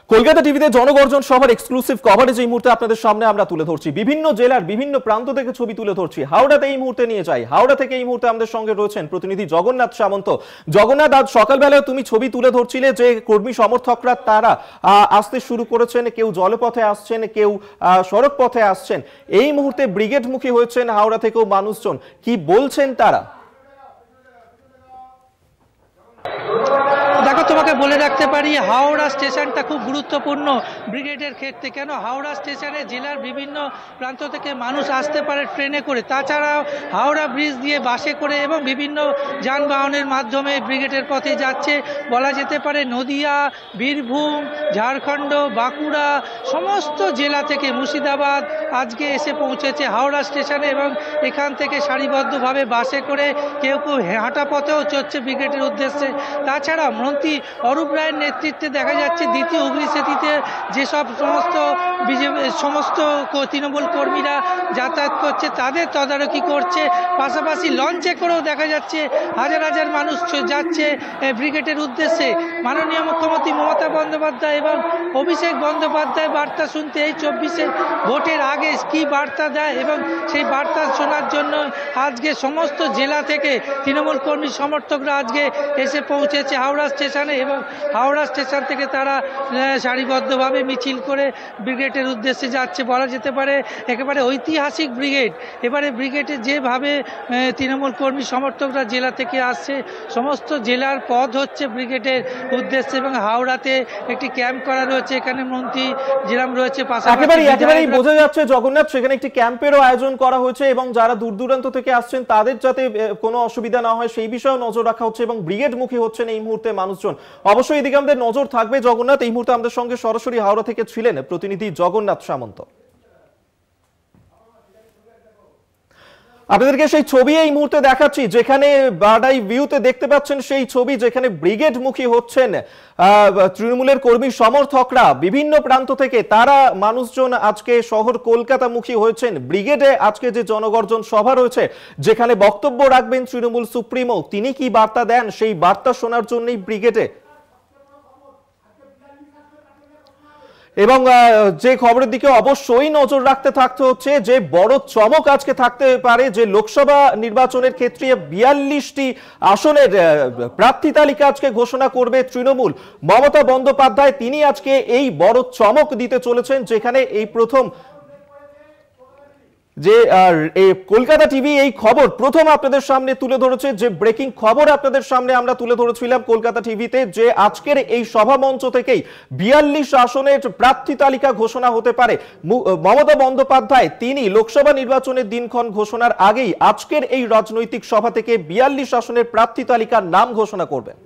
কলকাতা টিভিতে জনগর্জন সভার exclusive coverage এই মুহূর্তে আপনাদের সামনে আমরা তুলে ধরছি। বিভিন্ন জেলার বিভিন্ন প্রান্ত থেকে ছবি তুলে ধরছি। হাওড়াতে এই মুহূর্তে নিয়ে যাই। হাওড়া থেকে এই মুহূর্তে আমাদের সঙ্গে রয়েছেন প্রতিনিধি জগন্নাথ সামন্ত। জগন্নাথ, আজ সকালবেলায় তুমি ছবি তুলে ধরছিলে যে কর্মী সমর্থকরা তারা আসতে শুরু করেছেন, কেউ জলপথে আসছেন, কেউ সড়ক পথে আসছেন। এই মুহূর্তে ব্রিগেডমুখী হয়েছেন হাওড়া থেকেও মানুষজন, কি বলছেন তারা? দেখো, তোমাকে বলে রাখতে পারি হাওড়া স্টেশনটা খুব গুরুত্বপূর্ণ ব্রিগেডের ক্ষেত্রে। কেন হাওড়া স্টেশনে জেলার বিভিন্ন প্রান্ত থেকে মানুষ আসতে পারে ট্রেনে করে, তাছাড়াও হাওড়া ব্রিজ দিয়ে বাসে করে এবং বিভিন্ন যানবাহনের মাধ্যমে ব্রিগেডের পথে যাচ্ছে। বলা যেতে পারে নদিয়া, বীরভূম, ঝাড়খণ্ড, বাঁকুড়া সমস্ত জেলা থেকে মুর্শিদাবাদ আজকে এসে পৌঁছেছে হাওড়া স্টেশনে এবং এখান থেকে সারিবদ্ধভাবে বাসে করে কেউ কেউ হাঁটা পথেও চলছে ব্রিগেডের উদ্দেশ্যে। তাছাড়া মন্ত্রী অরূপ রায়ের নেতৃত্বে দেখা যাচ্ছে দ্বিতীয় হুগলি সেতুতে যেসব সমস্ত তৃণমূল কর্মীরা যাতায়াত করছে তাদের তদারকি করছে। পাশাপাশি লঞ্চে করেও দেখা যাচ্ছে হাজার হাজার মানুষ যাচ্ছে ব্রিগেডের উদ্দেশ্যে। মাননীয় মুখ্যমন্ত্রী মমতা বন্দ্যোপাধ্যায় এবং অভিষেক বন্দ্যোপাধ্যায় বার্তা শুনতে এই 24-এর ভোটের আগে কি বার্তা দেয় এবং সেই বার্তা শোনার জন্য আজকে সমস্ত জেলা থেকে তৃণমূল কর্মী সমর্থকরা আজকে এসে পৌঁছেছে হাওড়া স্টেশনে এবং হাওড়া স্টেশন থেকে তারা সারিবদ্ধভাবে মিছিল করে ব্রিগেডের উদ্দেশ্যে যাচ্ছে। বলা যেতে পারে একেবারে ঐতিহাসিক ব্রিগেড। এবারে ব্রিগেডে যেভাবে তৃণমূল কর্মী সমর্থকরা জেলা থেকে আসছে, সমস্ত জেলার পথ হচ্ছে ব্রিগেডের উদ্দেশ্যে এবং হাওড়াতে একটি ক্যাম্প করা রয়েছে। এখানে মন্ত্রী যেরাম রয়েছে, একেবারেই বোঝা যাচ্ছে জগন্নাথ সেখানে একটি ক্যাম্পেরও আয়োজন করা হয়েছে এবং যারা দূর দূরান্ত থেকে আসছেন তাদের যাতে কোনো অসুবিধা না হয় সেই বিষয়েও নজর রাখা হচ্ছে এবং ব্রিগেডমুখী হচ্ছেন এই মুহূর্তে মানুষজন। অবশ্যই এদিকে আমাদের নজর থাকবে। জগন্নাথ, এই মুহূর্তে আমাদের সঙ্গে সরাসরি হাওড়া থেকে ছিলেন প্রতিনিধি জগন্নাথ সামন্ত। আপনাদেরকে সেই ছবি এই মুহূর্তে দেখাচ্ছি যেখানে বার্ড আই ভিউতে দেখতে পাচ্ছেন সেই ছবি যেখানে ব্রিগেডমুখী হচ্ছেন তৃণমূলের কর্মী সমর্থকরা বিভিন্ন প্রান্ত থেকে। তারা মানুষজন আজকে শহর কলকাতামুখী হয়েছেন। ব্রিগেডে আজকে যে জনগর্জন সভা রয়েছে যেখানে বক্তব্য রাখবেন তৃণমূল সুপ্রিমো, তিনি কি বার্তা দেন সেই বার্তা শোনার জন্যই ব্রিগেডে। এবং যে খবরের দিকে অবশ্যই নজর রাখতে থাকতে হচ্ছে, যে বড় চমক আজকে থাকতে পারে যে লোকসভা নির্বাচনের ক্ষেত্রে 42টি আসনের প্রার্থী তালিকা আজকে ঘোষণা করবে তৃণমূল। মমতা বন্দ্যোপাধ্যায় তিনি আজকে এই বড় চমক দিতে চলেছেন, যেখানে এই প্রথম যে কলকাতা টিভি এই খবর প্রথম আপনাদের সামনে তুলে ধরেছে। যে ব্রেকিং খবর আপনাদের সামনে আমরা তুলে ধরেছিলাম কলকাতা টিভিতে, যে আজকের এই সভা মঞ্চ থেকেই 42 আসনের প্রার্থী তালিকা ঘোষণা হতে পারে। মমতা বন্দ্যোপাধ্যায় তিনি লোকসভা নির্বাচনের দিনক্ষণ ঘোষণার আগেই আজকের এই রাজনৈতিক সভা থেকে 42 আসনের প্রার্থী তালিকার নাম ঘোষণা করবেন।